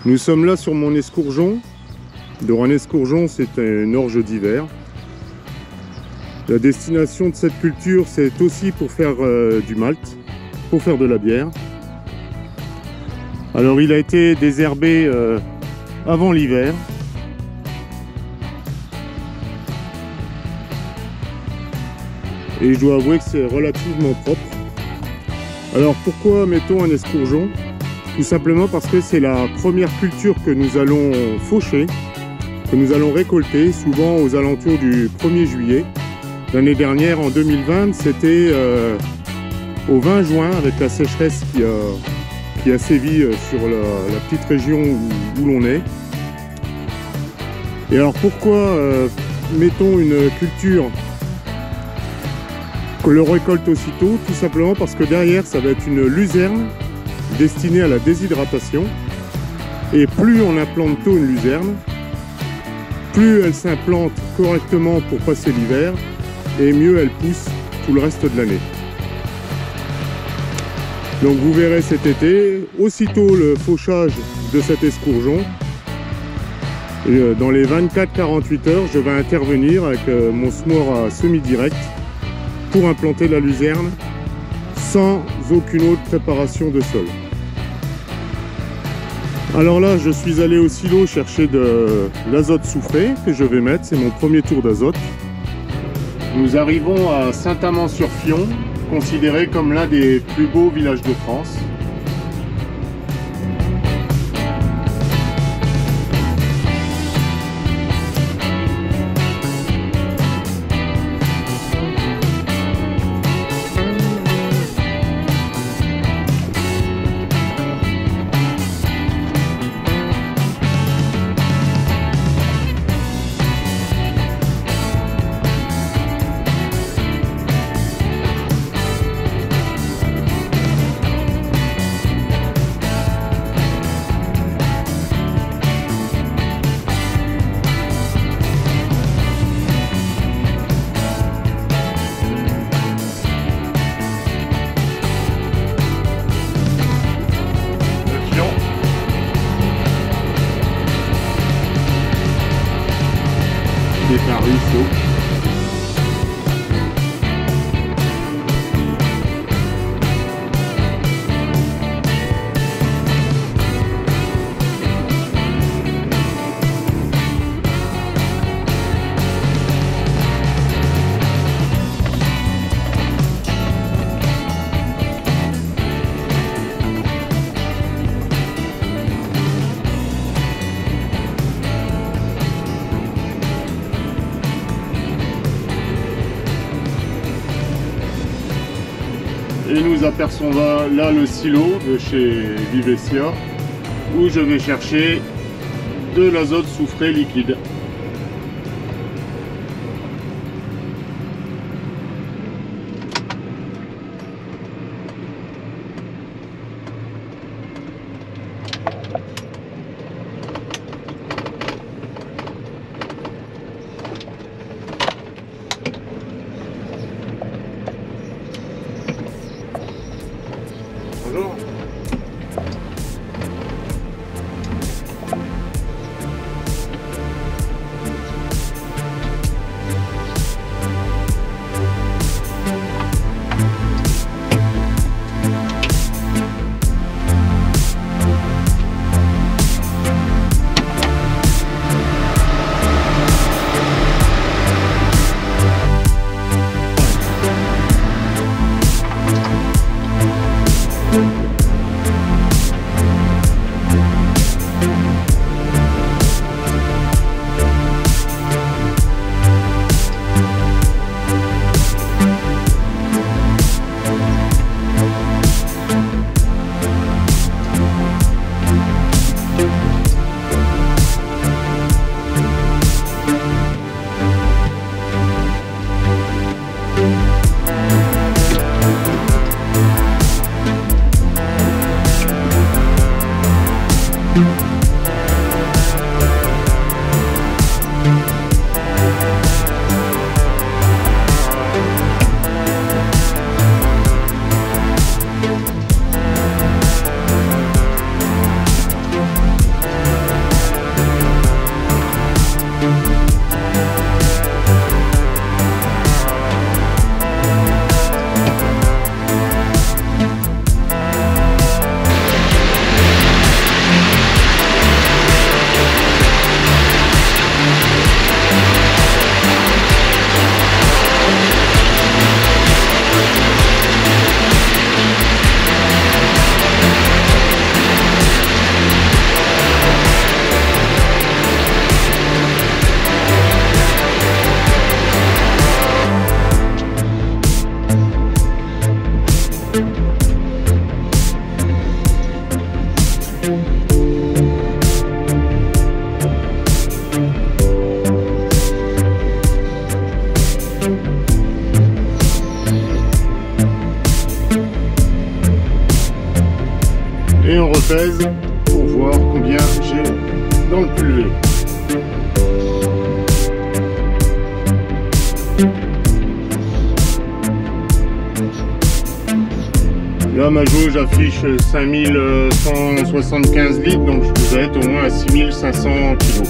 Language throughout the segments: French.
Nous sommes là sur mon escourgeon. Donc un escourgeon, c'est une orge d'hiver. La destination de cette culture, c'est aussi pour faire du malt, pour faire de la bière. Alors il a été désherbé avant l'hiver. Et je dois avouer que c'est relativement propre. Alors pourquoi mettons un escourgeon? Tout simplement parce que c'est la première culture que nous allons faucher, que nous allons récolter, souvent aux alentours du 1er juillet. L'année dernière, en 2020, c'était au 20 juin, avec la sécheresse qui a sévi sur la petite région où l'on est. Et alors pourquoi mettons une culture que l'on récolte aussitôt? Tout simplement parce que derrière, ça va être une luzerne destinée à la déshydratation. Et plus on implante tôt une luzerne, plus elle s'implante correctement pour passer l'hiver, et mieux elle pousse tout le reste de l'année. Donc vous verrez cet été, aussitôt le fauchage de cet escourgeon, et dans les 24-48 heures, je vais intervenir avec mon semoir à semi-direct pour implanter la luzerne sans aucune autre préparation de sol. Alors là, je suis allé au silo chercher de l'azote soufré que je vais mettre, c'est mon premier tour d'azote. Nous arrivons à Saint-Amand-sur-Fion, considéré comme l'un des plus beaux villages de France. C'est un ruisseau. Et nous apercevons là le silo de chez Vivessia, où je vais chercher de l'azote soufré liquide. Bonjour. et on repèse pour voir combien j'ai dans le pulvé. Là, ma jauge affiche 5175 litres, donc je devrais être au moins à 6500 kg.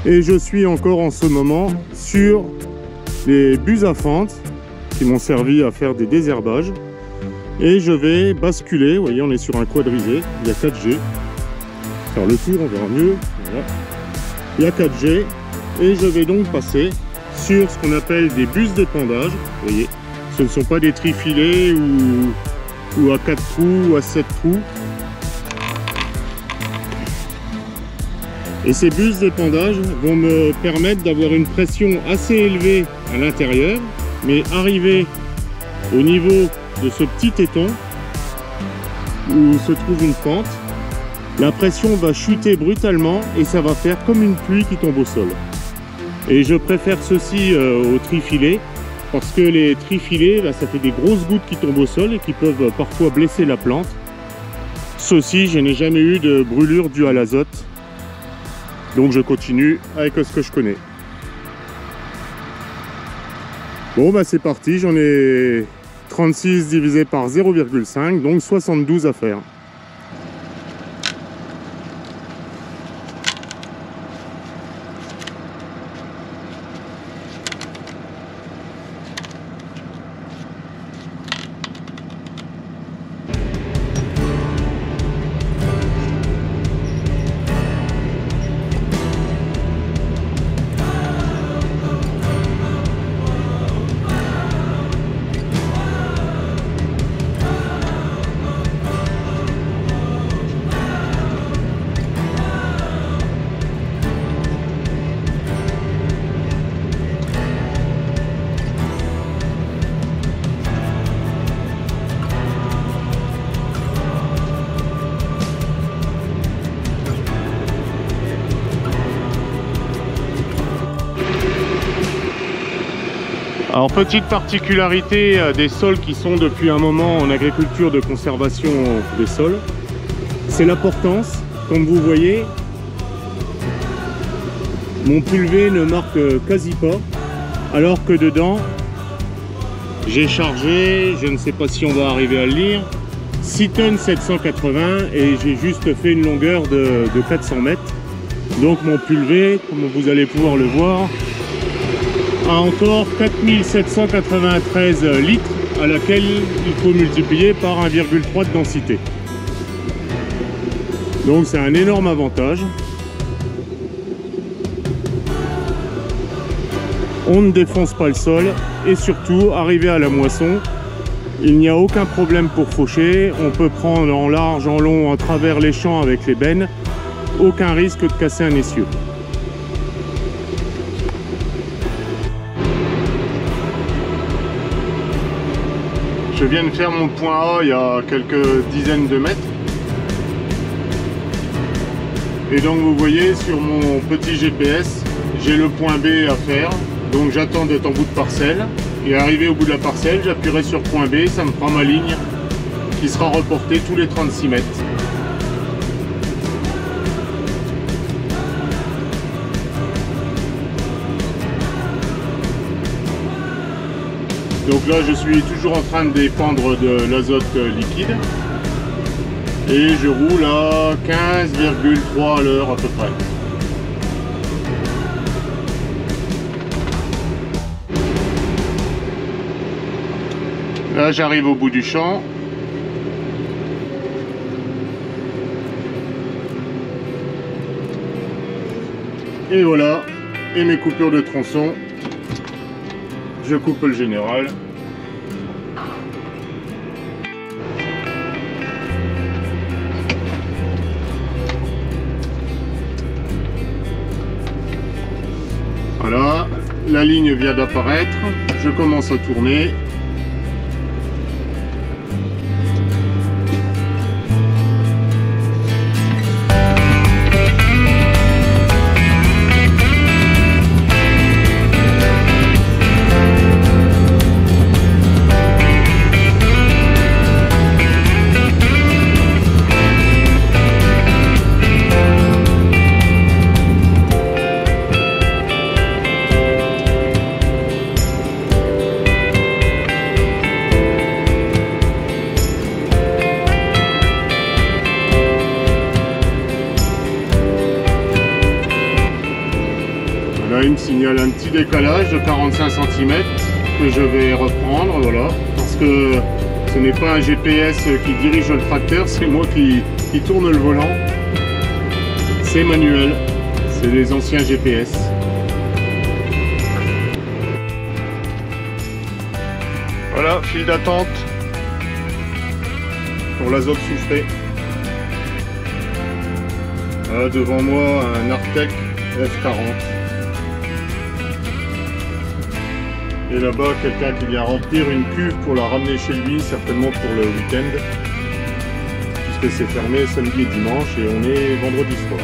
Et je suis encore en ce moment sur les buses à fente qui m'ont servi à faire des désherbages. Et je vais basculer, vous voyez, on est sur un quadrisé, il y a 4G. Faire le tour, on verra mieux. Voilà. Il y a 4G et je vais donc passer sur ce qu'on appelle des buses d'épandage. Vous voyez, ce ne sont pas des trifilés ou à 4 trous ou à 7 trous. Et ces buses d'épandage vont me permettre d'avoir une pression assez élevée à l'intérieur, mais arriver au niveau de ce petit étang où se trouve une fente, la pression va chuter brutalement et ça va faire comme une pluie qui tombe au sol. Et je préfère ceci au trifilet parce que les trifilets, là, ça fait des grosses gouttes qui tombent au sol et qui peuvent parfois blesser la plante. Ceci, je n'ai jamais eu de brûlure due à l'azote. Donc je continue avec ce que je connais. Bon bah c'est parti, j'en ai 36 divisé par 0,5, donc 72 à faire. Alors petite particularité des sols qui sont depuis un moment en agriculture de conservation des sols, c'est la portance. Comme vous voyez, mon pulvé ne marque quasi pas, alors que dedans, j'ai chargé, je ne sais pas si on va arriver à le lire, 6 tonnes 780 et j'ai juste fait une longueur de 400 mètres. Donc mon pulvé, comme vous allez pouvoir le voir, a encore 4793 litres à laquelle il faut multiplier par 1,3 de densité. Donc c'est un énorme avantage. On ne défonce pas le sol et surtout, arrivé à la moisson, il n'y a aucun problème pour faucher. On peut prendre en large, en long, à travers les champs avec les bennes. Aucun risque de casser un essieu. Je viens de faire mon point A il y a quelques dizaines de mètres. Et donc vous voyez sur mon petit GPS, j'ai le point B à faire. Donc j'attends d'être en bout de parcelle. Et arrivé au bout de la parcelle, j'appuierai sur point B, ça me prend ma ligne qui sera reportée tous les 36 mètres. Donc là je suis toujours en train de dépendre de l'azote liquide et je roule à 15,3 à l'heure à peu près. Là j'arrive au bout du champ. Et voilà, et mes coupures de tronçon. Je coupe le général. Voilà, la ligne vient d'apparaître. Je commence à tourner. il me signale un petit décalage de 45 cm que je vais reprendre, voilà, parce que ce n'est pas un GPS qui dirige le tracteur, c'est moi qui tourne le volant. C'est manuel, c'est les anciens GPS. Voilà, file d'attente pour l'azote soufré. Voilà, devant moi un Artec F40. Et là-bas quelqu'un qui vient remplir une cuve pour la ramener chez lui, certainement pour le week-end, puisque c'est fermé samedi et dimanche et on est vendredi soir.